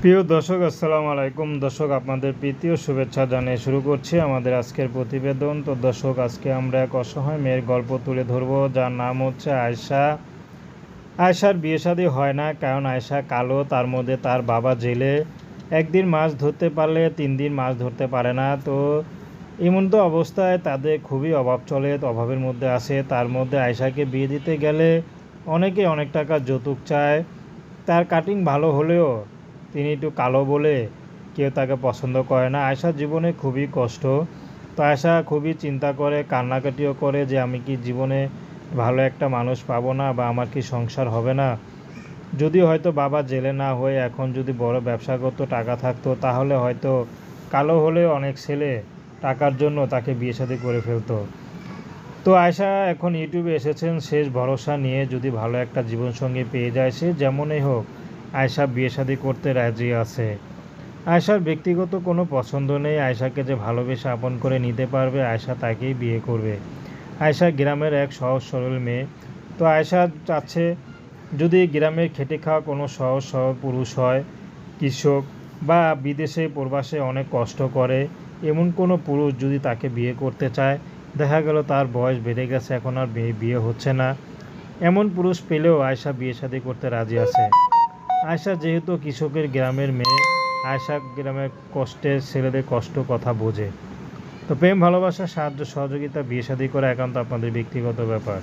প্রিয় দর্শক, আসসালামু আলাইকুম। দর্শক, আপনাদের প্রীতি ও শুভেচ্ছা জানিয়ে শুরু করছি আমাদের আজকের প্রতিবেদন। তো দর্শক, আজকে আমরা এক অসহায় মেয়ের গল্প তুলে ধরবো, যার নাম হচ্ছে আয়েশা। আয়েশার বিয়ে শাদী হয় না, কারণ আয়েশা কালো, তার মধ্যে তার বাবা জেলে। একদিন মাছ ধরতে পারলে 3 দিন মাছ ধরতে পারে না। তো এমন তো অবস্থায় তাদের খুবই অভাব চলে, অভাবের মধ্যে আসে। তার মধ্যে আয়েশাকে বিয়ে দিতে গেলে অনেকে অনেক টাকা যৌতুক চায়। তার কাটিং ভালো হলেও তিনি একটু কালো বলে কেউ তাকে পছন্দ করে না। আয়েশার জীবনে খুবই কষ্ট। তো আয়েশা খুবই চিন্তা করে, কান্নাকাটিও করে যে আমি কি জীবনে ভালো একটা মানুষ পাবো না, বা আমার কি সংসার হবে না। যদি হয়তো বাবা জেলে না হয়ে এখন যদি বড় ব্যবসা করতো, টাকা থাকতো, তাহলে হয়তো কালো হলেও অনেক ছেলে টাকার জন্য তাকে বিয়ে শাদী করে ফেলতো। তো আয়েশা এখন ইউটিউবে এসেছেন শেষ ভরসা নিয়ে, যদি ভালো একটা জীবনসঙ্গী পেয়ে যায়, সে যেমনই হোক আয়েশা বিয়ে শাদী করতে রাজি আছে। আয়েশার ব্যক্তিগত কোনো পছন্দ নেই। আয়েশাকে যে ভালোবেসে আপন করে নিতে পারবে, আয়েশা তাকেই বিয়ে করবে। আয়েশা গ্রামের এক সহজ সরল মেয়ে। তো আয়েশা চাচ্ছে, যদি গ্রামের খেটে খাওয়া কোনো সহজ সরল পুরুষ হয়, কৃষক বা বিদেশে প্রবাসে অনেক কষ্ট করে, এমন কোনো পুরুষ যদি তাকে বিয়ে করতে চায়, দেখা গেল তার বয়স বেড়ে গেছে, এখন আর বিয়ে হচ্ছে না, এমন পুরুষ পেলেও আয়েশা বিয়ে শাদী করতে রাজি আছে। আয়েশা যেহেতু কৃষকের গ্রামের মেয়ে, আয়েশা গ্রামের কষ্টের ছেলেদের কষ্ট কথা বোঝে। তো প্রেম ভালোবাসা সাহায্য সহযোগিতা বিয়ে শাদী করা একান্ত আপনাদের ব্যক্তিগত ব্যাপার।